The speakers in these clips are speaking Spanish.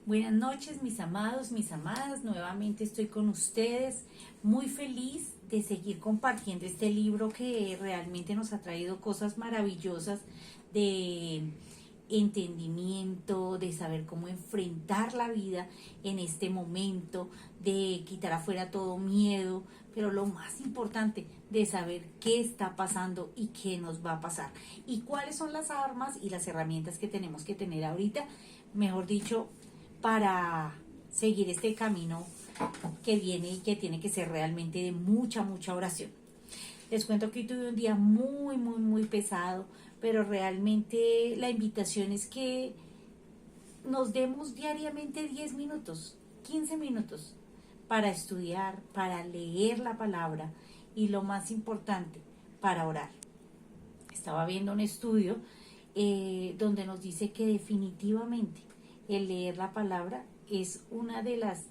Buenas noches, mis amados, mis amadas. Nuevamente estoy con ustedes, muy feliz de seguir compartiendo este libro que realmente nos ha traído cosas maravillosas de entendimiento, de saber cómo enfrentar la vida en este momento, de quitar afuera todo miedo, pero lo más importante, de saber qué está pasando y qué nos va a pasar y cuáles son las armas y las herramientas que tenemos que tener ahorita, mejor dicho, para seguir este camino que viene y que tiene que ser realmente de mucha, mucha oración. Les cuento que hoy tuve un día muy, muy, muy pesado, pero realmente la invitación es que nos demos diariamente 10 minutos, 15 minutos para estudiar, para leer la palabra y lo más importante, para orar. Estaba viendo un estudio donde nos dice que definitivamente el leer la palabra es una de las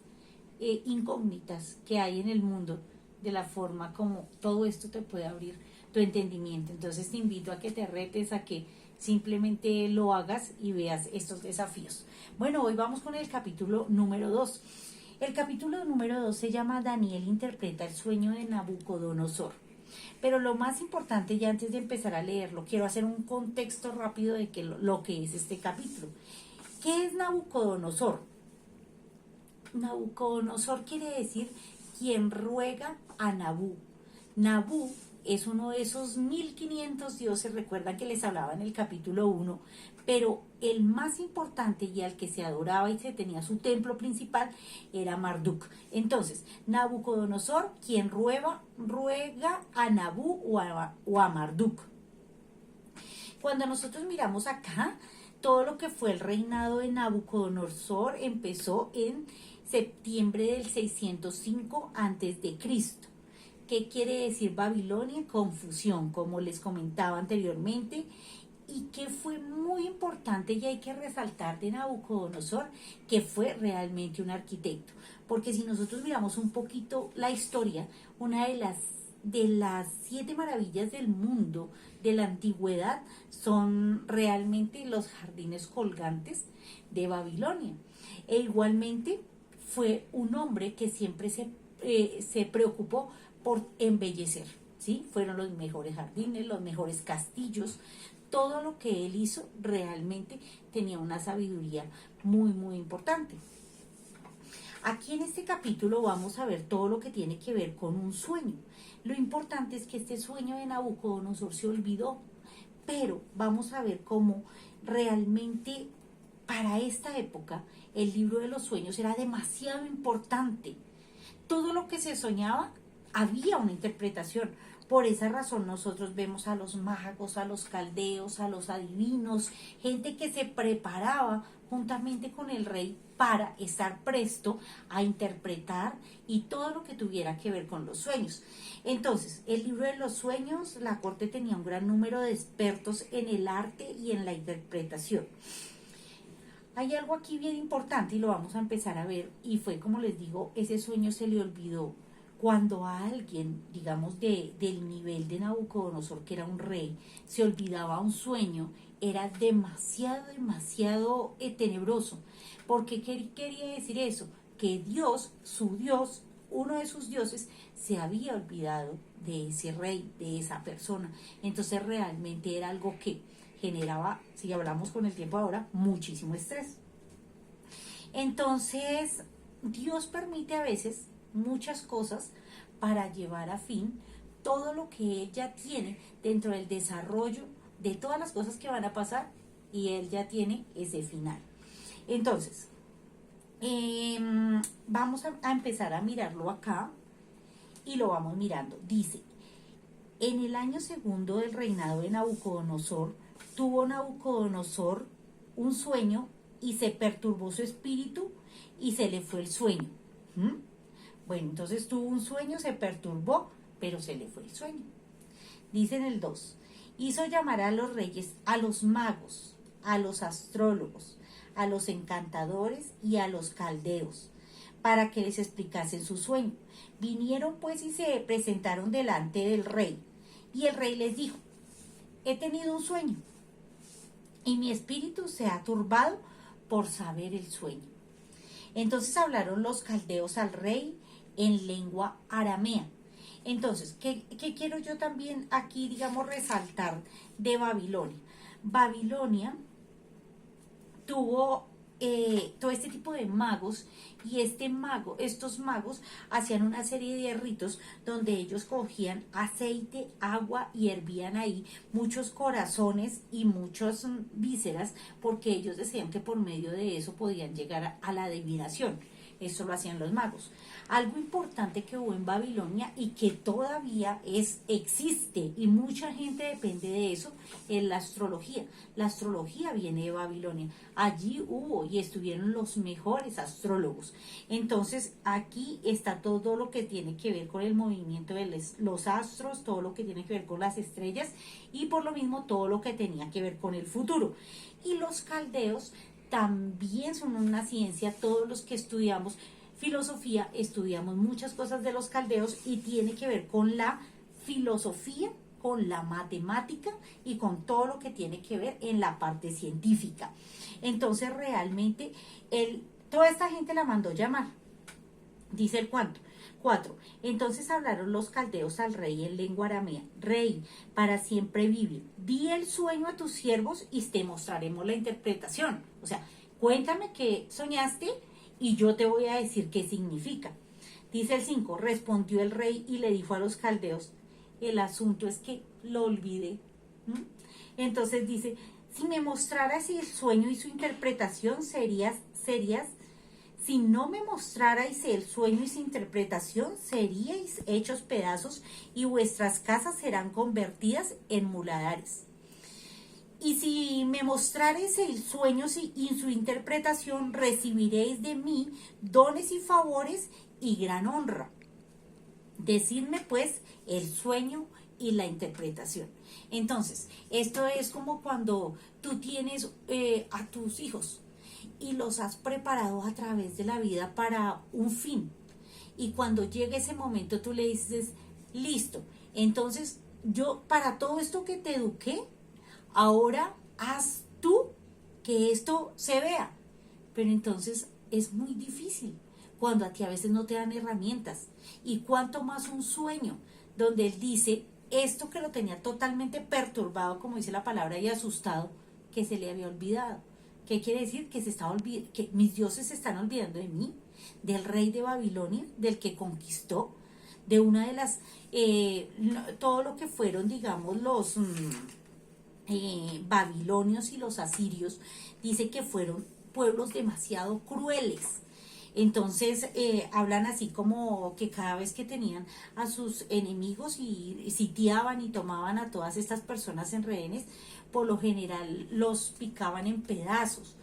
incógnitas que hay en el mundo, de la forma como todo esto te puede abrir tu entendimiento. Entonces te invito a que te retes, a que simplemente lo hagas y veas estos desafíos. Bueno, hoy vamos con el capítulo número 2. El capítulo número 2 se llama Daniel interpreta el sueño de Nabucodonosor. Pero lo más importante, ya antes de empezar a leerlo, quiero hacer un contexto rápido de lo que es este capítulo. ¿Qué es Nabucodonosor? Nabucodonosor quiere decir quien ruega a Nabú. Nabú es uno de esos 1500 dioses, recuerdan que les hablaba en el capítulo 1, pero el más importante y al que se adoraba y se tenía su templo principal era Marduk. Entonces, Nabucodonosor, quien ruega a Nabú o a Marduk. Cuando nosotros miramos acá, todo lo que fue el reinado de Nabucodonosor empezó en septiembre del 605 a.C. ¿Qué quiere decir Babilonia? Confusión, como les comentaba anteriormente, y que fue muy importante y hay que resaltar de Nabucodonosor, que fue realmente un arquitecto. Porque si nosotros miramos un poquito la historia, una de las 7 maravillas del mundo de la antigüedad son realmente los jardines colgantes de Babilonia. E igualmente fue un hombre que siempre se preocupó por embellecer, ¿sí? Fueron los mejores jardines, los mejores castillos, todo lo que él hizo realmente tenía una sabiduría muy, muy importante. Aquí en este capítulo vamos a ver todo lo que tiene que ver con un sueño. Lo importante es que este sueño de Nabucodonosor se olvidó, pero vamos a ver cómo realmente para esta época el libro de los sueños era demasiado importante. Todo lo que se soñaba había una interpretación. Por esa razón nosotros vemos a los magos, a los caldeos, a los adivinos, gente que se preparaba juntamente con el rey para estar presto a interpretar y todo lo que tuviera que ver con los sueños. Entonces, el libro de los sueños, la corte tenía un gran número de expertos en el arte y en la interpretación. Hay algo aquí bien importante y lo vamos a empezar a ver, y fue como les digo, ese sueño se le olvidó. Cuando a alguien, digamos, del nivel de Nabucodonosor, que era un rey, se olvidaba un sueño, era demasiado, demasiado tenebroso. ¿Por qué quería decir eso? Que Dios, su Dios, uno de sus dioses, se había olvidado de ese rey, de esa persona. Entonces realmente era algo que generaba, si hablamos con el tiempo ahora, muchísimo estrés. Entonces, Dios permite a veces muchas cosas para llevar a fin todo lo que Él ya tiene dentro del desarrollo de todas las cosas que van a pasar, y Él ya tiene ese final. Entonces, vamos a empezar a mirarlo acá y lo vamos mirando. Dice, en el año segundo del reinado de Nabucodonosor, tuvo Nabucodonosor un sueño y se perturbó su espíritu y se le fue el sueño. Bueno, entonces tuvo un sueño, se perturbó, pero se le fue el sueño. Dice en el 2, hizo llamar a los reyes, a los magos, a los astrólogos, a los encantadores y a los caldeos, para que les explicasen su sueño. Vinieron pues y se presentaron delante del rey, y el rey les dijo, he tenido un sueño, y mi espíritu se ha turbado por saber el sueño. Entonces hablaron los caldeos al rey en lengua aramea. Entonces, ¿qué quiero yo también aquí, digamos, resaltar de Babilonia? Babilonia tuvo todo este tipo de magos y estos magos hacían una serie de ritos donde ellos cogían aceite, agua y hervían ahí muchos corazones y muchas vísceras porque ellos decían que por medio de eso podían llegar a la adivinación. Eso lo hacían los magos. Algo importante que hubo en Babilonia y que todavía existe y mucha gente depende de eso es la astrología. La astrología viene de Babilonia. Allí hubo y estuvieron los mejores astrólogos. Entonces aquí está todo lo que tiene que ver con el movimiento de los astros, todo lo que tiene que ver con las estrellas y por lo mismo todo lo que tenía que ver con el futuro. Y los caldeos también son una ciencia, todos los que estudiamos filosofía estudiamos muchas cosas de los caldeos y tiene que ver con la filosofía, con la matemática y con todo lo que tiene que ver en la parte científica. Entonces realmente toda esta gente la mandó llamar, dice el cuento. 4. Entonces hablaron los caldeos al rey en lengua aramea. Rey, para siempre vive. Di el sueño a tus siervos y te mostraremos la interpretación. O sea, cuéntame qué soñaste y yo te voy a decir qué significa. Dice el 5. Respondió el rey y le dijo a los caldeos, el asunto es que lo olvidé. Entonces dice, si me mostraras el sueño y su interpretación, si no me mostrarais el sueño y su interpretación, seríais hechos pedazos y vuestras casas serán convertidas en muladares. Y si me mostrarais el sueño y su interpretación, recibiréis de mí dones y favores y gran honra. Decidme pues el sueño y la interpretación. Entonces, esto es como cuando tú tienes a tus hijos y los has preparado a través de la vida para un fin. Y cuando llegue ese momento tú le dices, listo, entonces yo para todo esto que te eduqué, ahora haz tú que esto se vea. Pero entonces es muy difícil cuando a ti a veces no te dan herramientas. Y cuanto más un sueño donde él dice esto que lo tenía totalmente perturbado, como dice la palabra, y asustado, que se le había olvidado. ¿Qué quiere decir? Que mis dioses se están olvidando de mí, del rey de Babilonia, del que conquistó, de una de las, todo lo que fueron, digamos, los babilonios y los asirios, dice que fueron pueblos demasiado crueles. Entonces hablan así como que cada vez que tenían a sus enemigos y sitiaban y tomaban a todas estas personas en rehenes, por lo general los picaban en pedazos.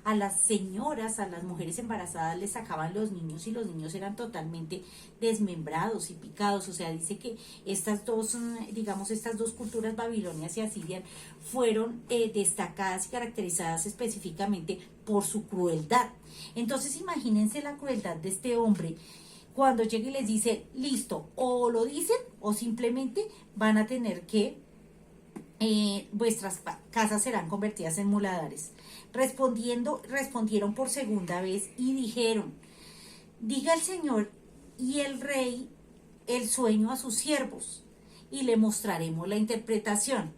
A las señoras, a las mujeres embarazadas les sacaban los niños y los niños eran totalmente desmembrados y picados. O sea, dice que estas dos, digamos, estas dos culturas, babilonias y asirias, fueron destacadas y caracterizadas específicamente por su crueldad. Entonces imagínense la crueldad de este hombre cuando llega y les dice, listo, o lo dicen o simplemente van a tener que vuestras casas serán convertidas en muladares. Respondieron por segunda vez y dijeron, diga el Señor y el rey el sueño a sus siervos y le mostraremos la interpretación.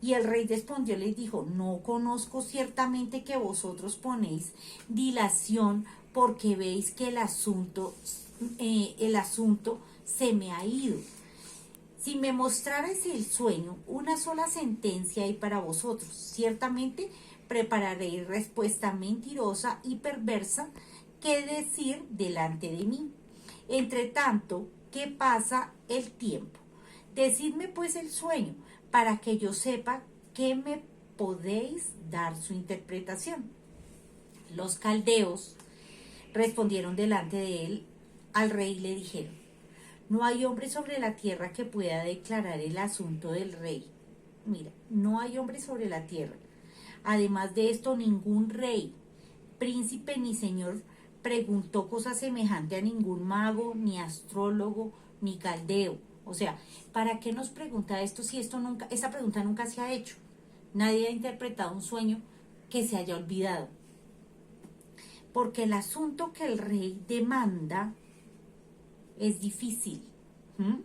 Y el rey respondió y les dijo, no conozco ciertamente que vosotros ponéis dilación porque veis que el asunto se me ha ido. Si me mostrarais el sueño, una sola sentencia hay para vosotros. Ciertamente prepararéis respuesta mentirosa y perversa que decir delante de mí. Entre tanto, ¿qué pasa el tiempo? Decidme pues el sueño, para que yo sepa que me podéis dar su interpretación. Los caldeos respondieron delante de él al rey y le dijeron, no hay hombre sobre la tierra que pueda declarar el asunto del rey. Mira, no hay hombre sobre la tierra. Además de esto, ningún rey, príncipe ni señor preguntó cosa semejante a ningún mago, ni astrólogo, ni caldeo. O sea, ¿para qué nos pregunta esto si esa pregunta nunca se ha hecho? Nadie ha interpretado un sueño que se haya olvidado. porque el asunto que el rey demanda es difícil. ¿Mm?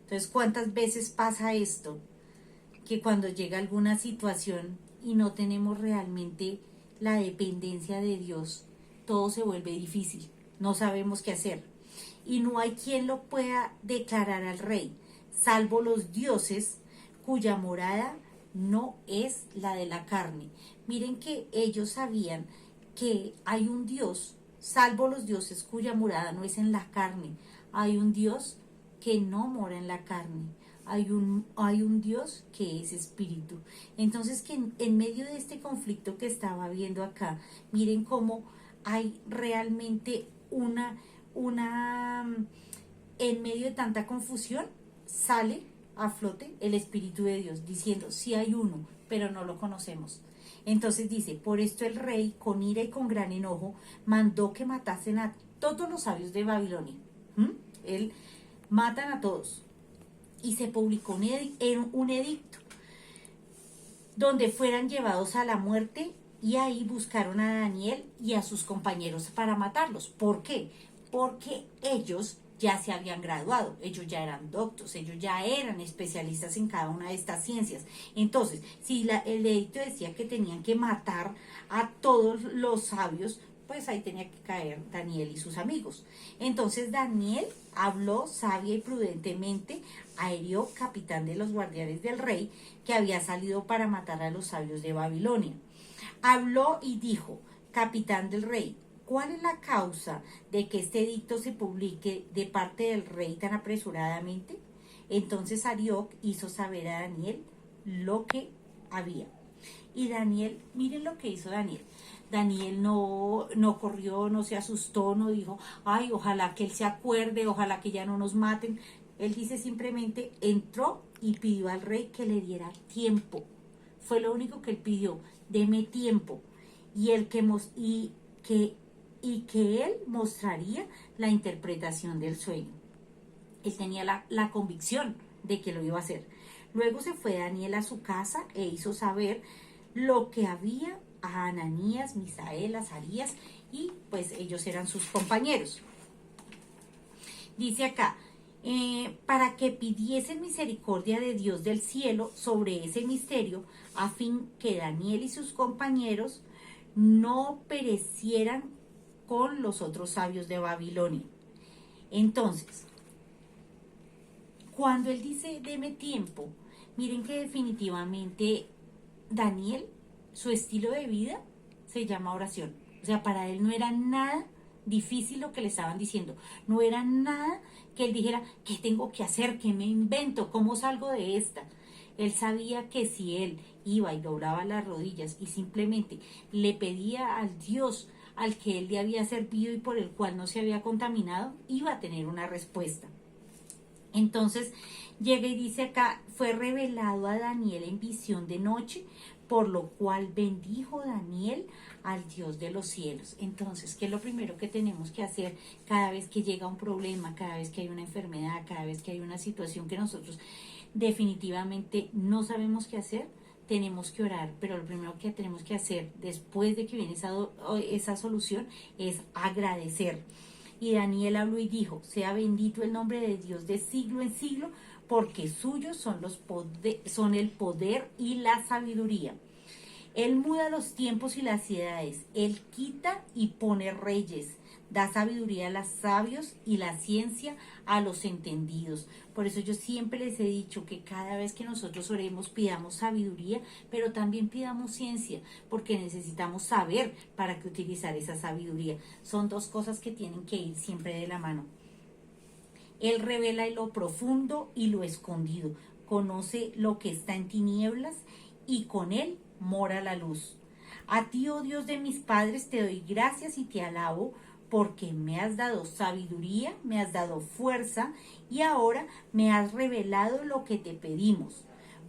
Entonces, ¿cuántas veces pasa esto? Que cuando llega alguna situación y no tenemos realmente la dependencia de Dios, todo se vuelve difícil, no sabemos qué hacer. Y no hay quien lo pueda declarar al rey, salvo los dioses cuya morada no es la de la carne. Miren que ellos sabían que hay un Dios, salvo los dioses cuya morada no es en la carne. Hay un Dios que no mora en la carne. Hay un Dios que es espíritu. Entonces, que en medio de este conflicto que estaba viendo acá, miren cómo hay realmente en medio de tanta confusión, sale a flote el Espíritu de Dios, diciendo, sí hay uno, pero no lo conocemos. Entonces dice, por esto el rey, con ira y con gran enojo, mandó que matasen a todos los sabios de Babilonia. Él matan a todos. Y se publicó un edicto donde fueran llevados a la muerte, y ahí buscaron a Daniel y a sus compañeros para matarlos. ¿Por qué? Porque ellos ya se habían graduado, ellos ya eran doctos, ellos ya eran especialistas en cada una de estas ciencias. Entonces, si el edicto decía que tenían que matar a todos los sabios, pues ahí tenía que caer Daniel y sus amigos. Entonces Daniel habló sabia y prudentemente a Arioc, capitán de los guardianes del rey, que había salido para matar a los sabios de Babilonia. Habló y dijo, capitán del rey, ¿cuál es la causa de que este edicto se publique de parte del rey tan apresuradamente? Entonces Arioc hizo saber a Daniel lo que había. Y Daniel, miren lo que hizo Daniel. Daniel no corrió, no se asustó, no dijo, ay, ojalá que él se acuerde, ojalá que ya no nos maten. Él dice simplemente, entró y pidió al rey que le diera tiempo. Fue lo único que él pidió, deme tiempo. Y que él mostraría la interpretación del sueño. Él tenía la convicción de que lo iba a hacer. Luego se fue Daniel a su casa e hizo saber lo que había a Ananías, Misael, Azarías, y pues ellos eran sus compañeros. Dice acá, para que pidiesen misericordia de Dios del cielo sobre ese misterio, a fin que Daniel y sus compañeros no perecieran con los otros sabios de Babilonia. Entonces, cuando él dice, deme tiempo, miren que definitivamente Daniel, su estilo de vida se llama oración. O sea, para él no era nada difícil lo que le estaban diciendo. No era nada que él dijera, ¿qué tengo que hacer? ¿Qué me invento? ¿Cómo salgo de esta? Él sabía que si él iba y doblaba las rodillas y simplemente le pedía al Dios al que él le había servido y por el cual no se había contaminado, iba a tener una respuesta. Entonces llega y dice acá, fue revelado a Daniel en visión de noche, por lo cual bendijo Daniel al Dios de los cielos. Entonces, ¿qué es lo primero que tenemos que hacer cada vez que llega un problema, cada vez que hay una enfermedad, cada vez que hay una situación que nosotros definitivamente no sabemos qué hacer? Tenemos que orar, pero lo primero que tenemos que hacer después de que viene esa solución es agradecer. Y Daniel habló y dijo, sea bendito el nombre de Dios de siglo en siglo, porque suyos son el poder y la sabiduría. Él muda los tiempos y las edades, Él quita y pone reyes, da sabiduría a los sabios y la ciencia a los entendidos. Por eso yo siempre les he dicho que cada vez que nosotros oremos pidamos sabiduría, pero también pidamos ciencia, porque necesitamos saber para qué utilizar esa sabiduría. Son dos cosas que tienen que ir siempre de la mano. Él revela lo profundo y lo escondido, conoce lo que está en tinieblas y con Él mora la luz. A ti, oh Dios de mis padres, te doy gracias y te alabo, porque me has dado sabiduría, me has dado fuerza y ahora me has revelado lo que te pedimos,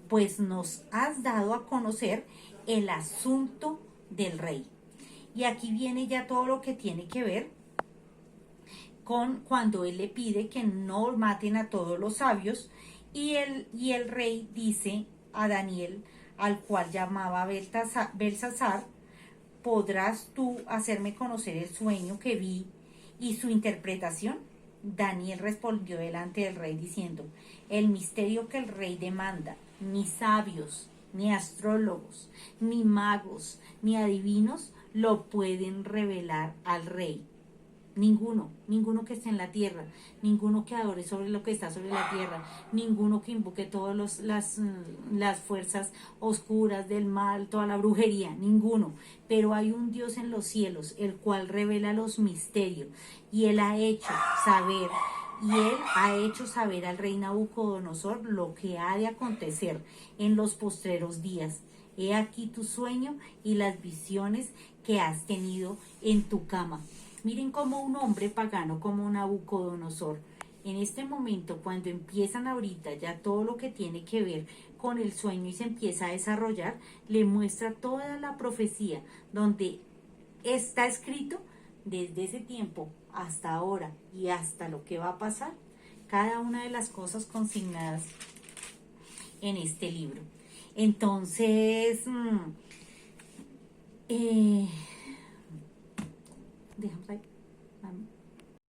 pues nos has dado a conocer el asunto del rey. Y aquí viene ya todo lo que tiene que ver con cuando él le pide que no maten a todos los sabios y el rey dice a Daniel, al cual llamaba Belsasar, ¿podrás tú hacerme conocer el sueño que vi y su interpretación? Daniel respondió delante del rey diciendo, el misterio que el rey demanda, ni sabios, ni astrólogos, ni magos, ni adivinos lo pueden revelar al rey. Ninguno que esté en la tierra, ninguno que adore sobre lo que está sobre la tierra, ninguno que invoque todas las fuerzas oscuras del mal, toda la brujería, ninguno. Pero hay un Dios en los cielos, el cual revela los misterios, y él ha hecho saber al rey Nabucodonosor lo que ha de acontecer en los postreros días. He aquí tu sueño y las visiones que has tenido en tu cama. Miren cómo un hombre pagano como Nabucodonosor, en este momento, cuando empiezan ahorita ya todo lo que tiene que ver con el sueño y se empieza a desarrollar, le muestra toda la profecía donde está escrito desde ese tiempo hasta ahora y hasta lo que va a pasar, cada una de las cosas consignadas en este libro. Entonces,